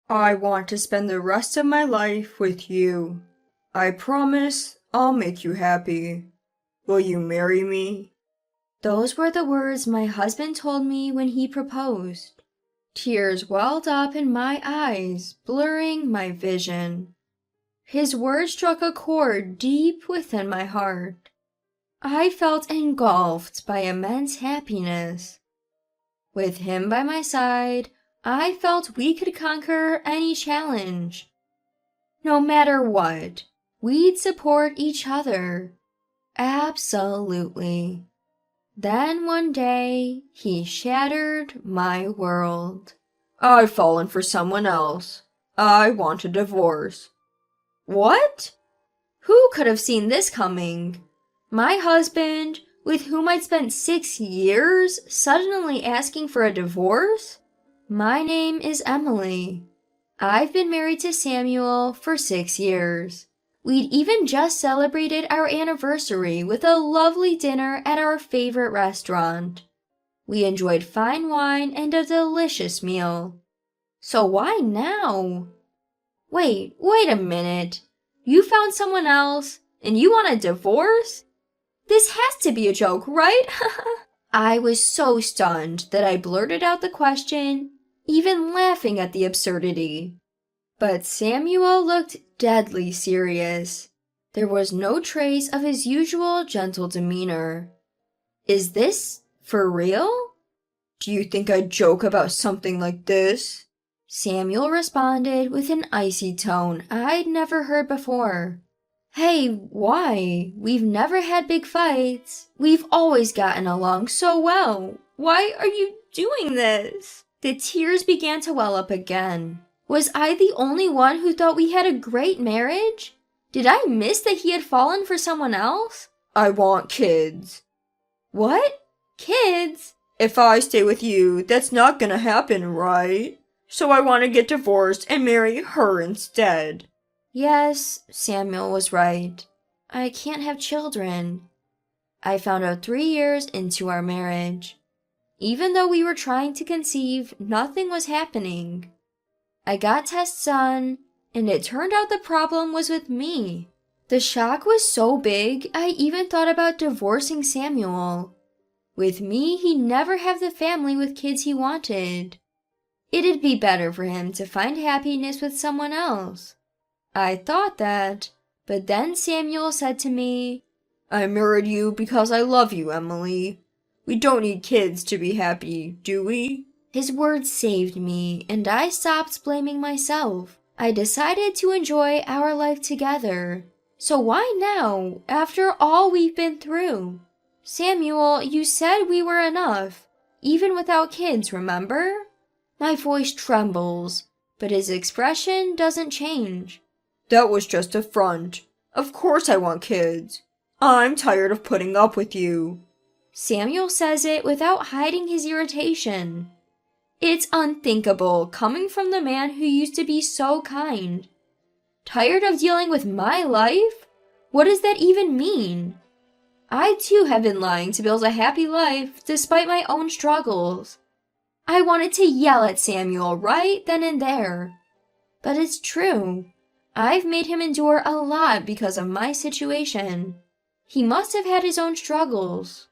I want to spend the rest of my life with you. I promise I'll make you happy. Will you marry me? Those were the words my husband told me when he proposed. Tears welled up in my eyes, blurring my vision. His words struck a chord deep within my heart. I felt engulfed by immense happiness. With him by my side, I felt we could conquer any challenge. No matter what, we'd support each other. Absolutely. Then one day, he shattered my world. I've fallen for someone else. I want a divorce. What? Who could have seen this coming? My husband, with whom I'd spent 6 years, suddenly asking for a divorce? My name is Emily. I've been married to Samuel for 6 years. We'd even just celebrated our anniversary with a lovely dinner at our favorite restaurant. We enjoyed fine wine and a delicious meal. So why now? Wait a minute. You found someone else, and you want a divorce? This has to be a joke, right? I was so stunned that I blurted out the question, even laughing at the absurdity. But Samuel looked deadly serious. There was no trace of his usual gentle demeanor. Is this for real? Do you think I'd joke about something like this? Samuel responded with an icy tone I'd never heard before. Hey, why? We've never had big fights. We've always gotten along so well. Why are you doing this? The tears began to well up again. Was I the only one who thought we had a great marriage? Did I miss that he had fallen for someone else? I want kids. What? Kids? If I stay with you, that's not gonna happen, right? So I want to get divorced and marry her instead. Yes, Samuel was right. I can't have children. I found out 3 years into our marriage. Even though we were trying to conceive, nothing was happening. I got tests done, and it turned out the problem was with me. The shock was so big, I even thought about divorcing Samuel. With me, he'd never have the family with kids he wanted. It'd be better for him to find happiness with someone else. I thought that, but then Samuel said to me, I married you because I love you, Emily. We don't need kids to be happy, do we? His words saved me, and I stopped blaming myself. I decided to enjoy our life together. So why now, after all we've been through? Samuel, you said we were enough, even without kids, remember? My voice trembles, but his expression doesn't change. That was just a front. Of course I want kids. I'm tired of putting up with you. Samuel says it without hiding his irritation. It's unthinkable coming from the man who used to be so kind. Tired of dealing with my life? What does that even mean? I too have been lying to build a happy life despite my own struggles. I wanted to yell at Samuel right then and there. But it's true. I've made him endure a lot because of my situation. He must have had his own struggles.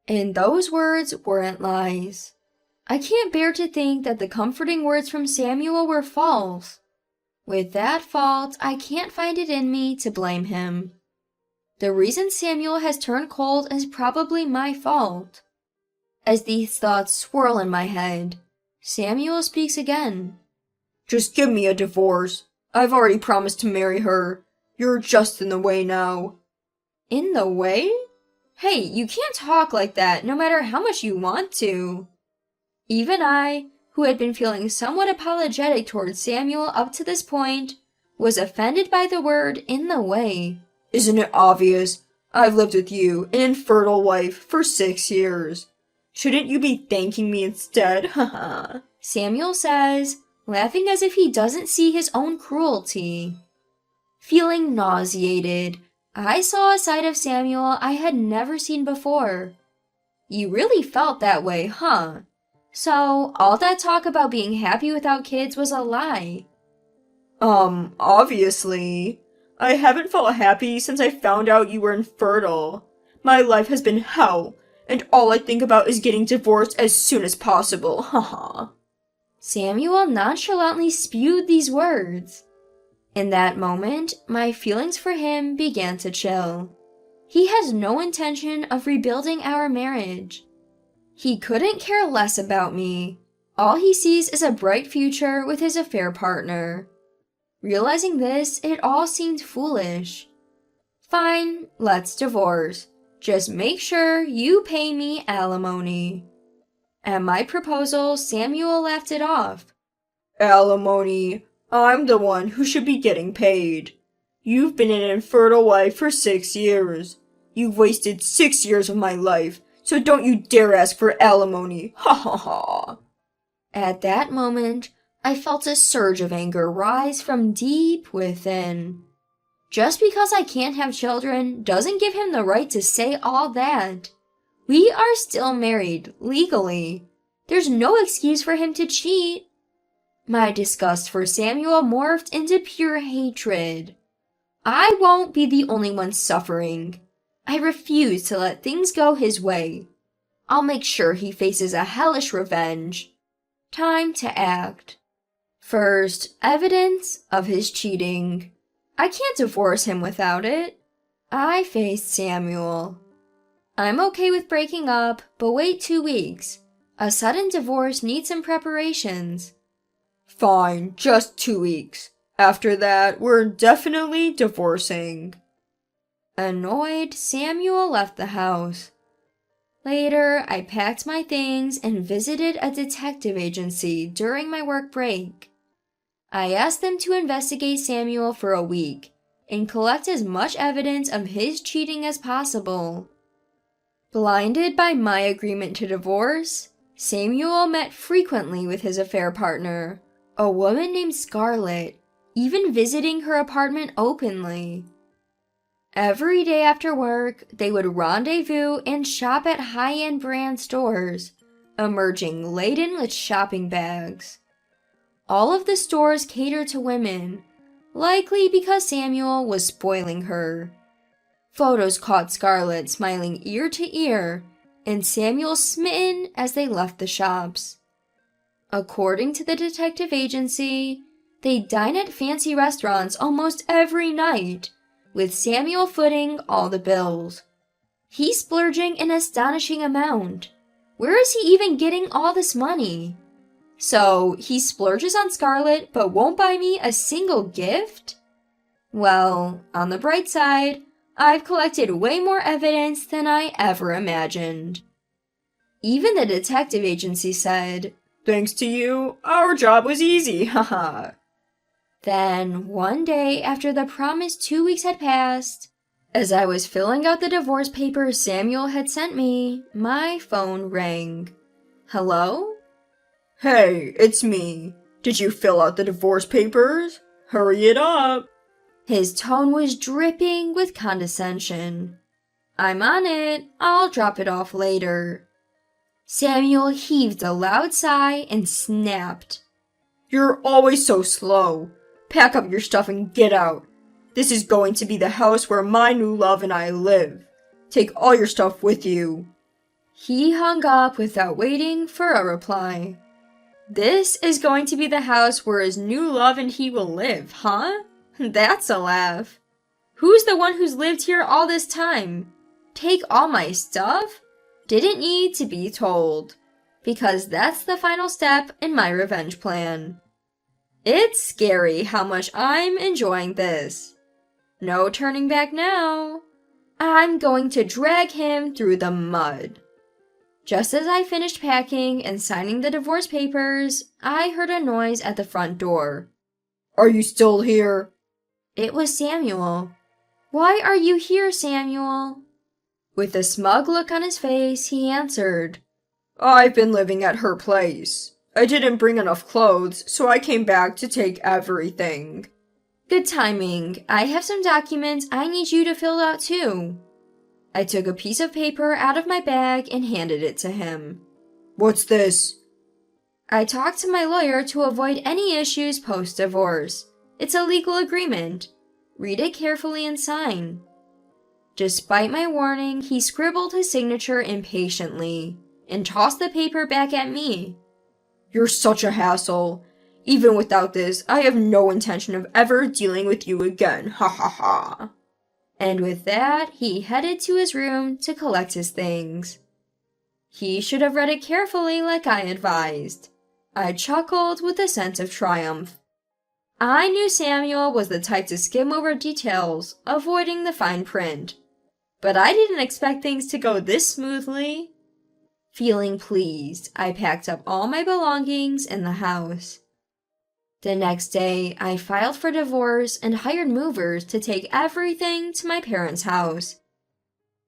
And those words weren't lies. I can't bear to think that the comforting words from Samuel were false. With that fault, I can't find it in me to blame him. The reason Samuel has turned cold is probably my fault. As these thoughts swirl in my head, Samuel speaks again. Just give me a divorce. I've already promised to marry her. You're just in the way now. In the way? Hey, you can't talk like that no matter how much you want to. Even I, who had been feeling somewhat apologetic towards Samuel up to this point, was offended by the word in the way. Isn't it obvious? I've lived with you, an infertile wife, for 6 years. Shouldn't you be thanking me instead? Haha. Samuel says, laughing as if he doesn't see his own cruelty. Feeling nauseated, I saw a side of Samuel I had never seen before. You really felt that way, huh? So, all that talk about being happy without kids was a lie. Obviously. I haven't felt happy since I found out you were infertile. My life has been hell, and all I think about is getting divorced as soon as possible, haha. Samuel nonchalantly spewed these words. In that moment, my feelings for him began to chill. He has no intention of rebuilding our marriage. He couldn't care less about me. All he sees is a bright future with his affair partner. Realizing this, it all seemed foolish. Fine, let's divorce. Just make sure you pay me alimony. At my proposal, Samuel laughed it off. Alimony? I'm the one who should be getting paid. You've been an infertile wife for 6 years. You've wasted 6 years of my life, so don't you dare ask for alimony. Ha ha ha. At that moment, I felt a surge of anger rise from deep within. Just because I can't have children doesn't give him the right to say all that. We are still married, legally. There's no excuse for him to cheat. My disgust for Samuel morphed into pure hatred. I won't be the only one suffering. I refuse to let things go his way. I'll make sure he faces a hellish revenge. Time to act. First, evidence of his cheating. I can't divorce him without it. I faced Samuel. I'm okay with breaking up, but wait 2 weeks. A sudden divorce needs some preparations. Fine, just 2 weeks. After that, we're definitely divorcing. Annoyed, Samuel left the house. Later, I packed my things and visited a detective agency during my work break. I asked them to investigate Samuel for a week and collect as much evidence of his cheating as possible. Blinded by my agreement to divorce, Samuel met frequently with his affair partner, a woman named Scarlett, even visiting her apartment openly. Every day after work, they would rendezvous and shop at high-end brand stores, emerging laden with shopping bags. All of the stores catered to women, likely because Samuel was spoiling her. Photos caught Scarlett smiling ear to ear, and Samuel smitten as they left the shops. According to the detective agency, they dine at fancy restaurants almost every night, with Samuel footing all the bills. He's splurging an astonishing amount. Where is he even getting all this money? So, he splurges on Scarlett but won't buy me a single gift? Well, on the bright side, I've collected way more evidence than I ever imagined. Even the detective agency said, Thanks to you, our job was easy, haha. Then, one day after the promised 2 weeks had passed, as I was filling out the divorce papers Samuel had sent me, my phone rang. Hello? Hey, it's me. Did you fill out the divorce papers? Hurry it up. His tone was dripping with condescension. I'm on it. I'll drop it off later. Samuel heaved a loud sigh and snapped. You're always so slow. Pack up your stuff and get out. This is going to be the house where my new love and I live. Take all your stuff with you. He hung up without waiting for a reply. This is going to be the house where his new love and he will live, huh? That's a laugh. Who's the one who's lived here all this time? Take all my stuff? Didn't need to be told. Because that's the final step in my revenge plan. It's scary how much I'm enjoying this. No turning back now. I'm going to drag him through the mud. Just as I finished packing and signing the divorce papers, I heard a noise at the front door. Are you still here? It was Samuel. Why are you here, Samuel? With a smug look on his face, he answered. I've been living at her place. I didn't bring enough clothes, so I came back to take everything. Good timing. I have some documents I need you to fill out too. I took a piece of paper out of my bag and handed it to him. What's this? I talked to my lawyer to avoid any issues post-divorce. It's a legal agreement. Read it carefully and sign." Despite my warning, he scribbled his signature impatiently and tossed the paper back at me. "You're such a hassle. Even without this, I have no intention of ever dealing with you again. Ha ha ha." And with that, he headed to his room to collect his things. He should have read it carefully like I advised. I chuckled with a sense of triumph. I knew Samuel was the type to skim over details, avoiding the fine print. But I didn't expect things to go this smoothly. Feeling pleased, I packed up all my belongings in the house. The next day, I filed for divorce and hired movers to take everything to my parents' house.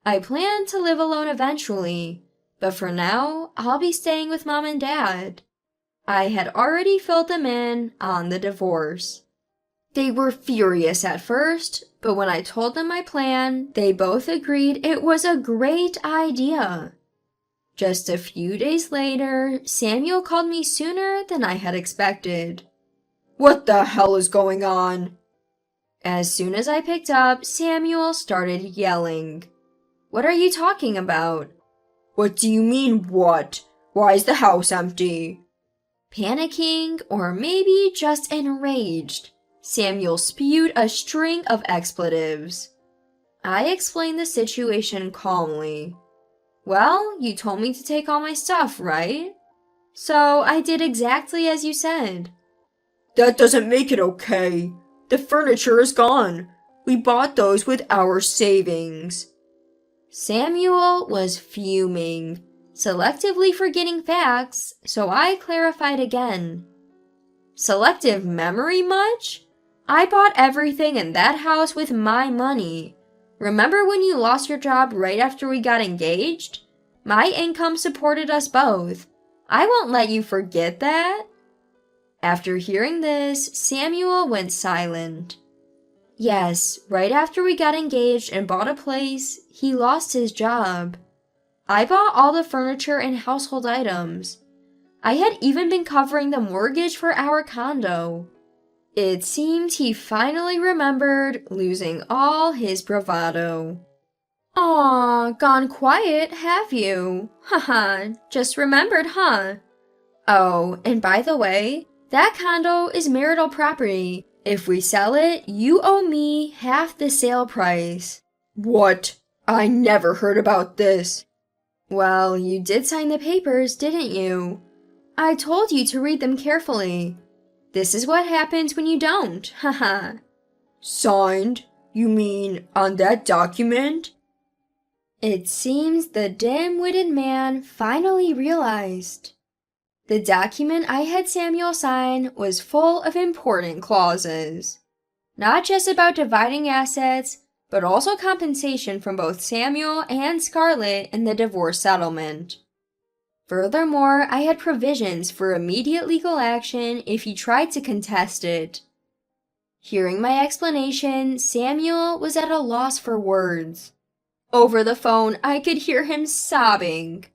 I plan to live alone eventually, but for now, I'll be staying with Mom and Dad. I had already filled them in on the divorce. They were furious at first, but when I told them my plan, they both agreed it was a great idea. Just a few days later, Samuel called me sooner than I had expected. "What the hell is going on?" As soon as I picked up, Samuel started yelling. "What are you talking about?" "What do you mean, what? Why is the house empty?" Panicking, or maybe just enraged, Samuel spewed a string of expletives. I explained the situation calmly. "Well, you told me to take all my stuff, right? So I did exactly as you said." "That doesn't make it okay. The furniture is gone. We bought those with our savings." Samuel was fuming, selectively forgetting facts, so I clarified again. "Selective memory much? I bought everything in that house with my money. Remember when you lost your job right after we got engaged? My income supported us both. I won't let you forget that." After hearing this, Samuel went silent. Yes, right after we got engaged and bought a place, he lost his job. I bought all the furniture and household items. I had even been covering the mortgage for our condo. It seemed he finally remembered, losing all his bravado. "Aw, gone quiet, have you? Haha, just remembered, huh? Oh, and by the way, that condo is marital property. If we sell it, you owe me half the sale price." "What? I never heard about this." "Well, you did sign the papers, didn't you? I told you to read them carefully. This is what happens when you don't, haha." "Signed? You mean on that document?" It seems the dim-witted man finally realized. The document I had Samuel sign was full of important clauses. Not just about dividing assets, but also compensation from both Samuel and Scarlett in the divorce settlement. Furthermore, I had provisions for immediate legal action if he tried to contest it. Hearing my explanation, Samuel was at a loss for words. Over the phone, I could hear him sobbing.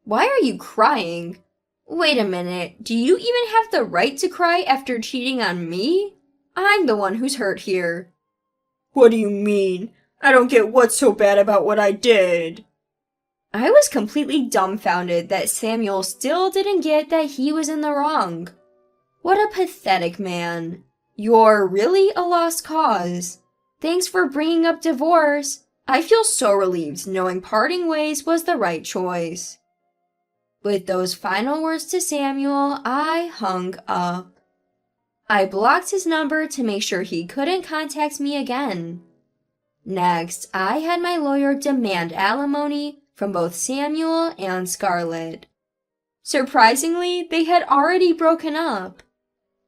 "Why are you crying? Wait a minute, do you even have the right to cry after cheating on me? I'm the one who's hurt here." "What do you mean? I don't get what's so bad about what I did." I was completely dumbfounded that Samuel still didn't get that he was in the wrong. What a pathetic man. You're really a lost cause. Thanks for bringing up divorce. I feel so relieved knowing parting ways was the right choice. With those final words to Samuel, I hung up. I blocked his number to make sure he couldn't contact me again. Next, I had my lawyer demand alimony from both Samuel and Scarlett. Surprisingly, they had already broken up.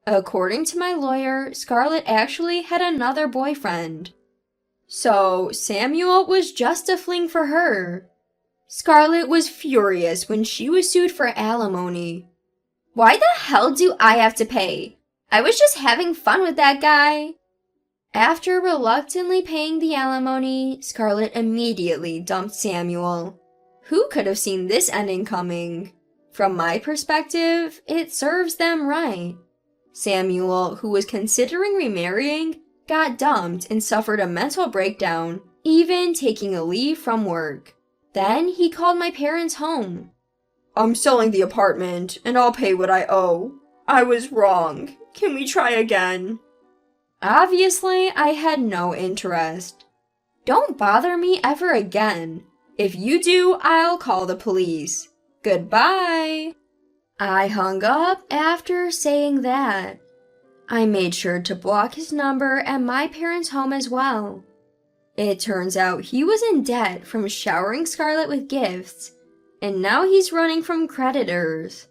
According to my lawyer, Scarlett actually had another boyfriend. So, Samuel was just a fling for her. Scarlett was furious when she was sued for alimony. "Why the hell do I have to pay? I was just having fun with that guy." After reluctantly paying the alimony, Scarlett immediately dumped Samuel. Who could have seen this ending coming? From my perspective, it serves them right. Samuel, who was considering remarrying, got dumped and suffered a mental breakdown, even taking a leave from work. Then he called my parents home. I'm selling the apartment, and I'll pay what I owe. I was wrong. Can we try again? Obviously, I had no interest. Don't bother me ever again. If you do, I'll call the police. Goodbye. I hung up after saying that. I made sure to block his number at my parents' home as well. It turns out he was in debt from showering Scarlett with gifts, and now he's running from creditors.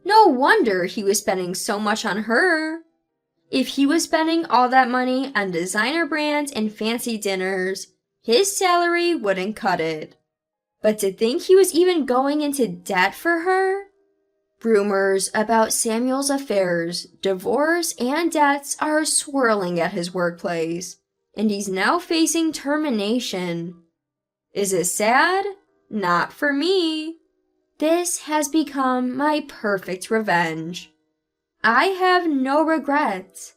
No wonder he was spending so much on her. If he was spending all that money on designer brands and fancy dinners, his salary wouldn't cut it. But to think he was even going into debt for her? Rumors about Samuel's affairs, divorce, and debts are swirling at his workplace, and he's now facing termination. Is it sad? Not for me. This has become my perfect revenge. I have no regrets.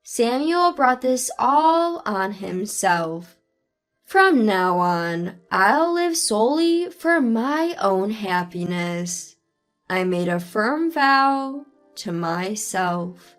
Samuel brought this all on himself. From now on, I'll live solely for my own happiness. I made a firm vow to myself.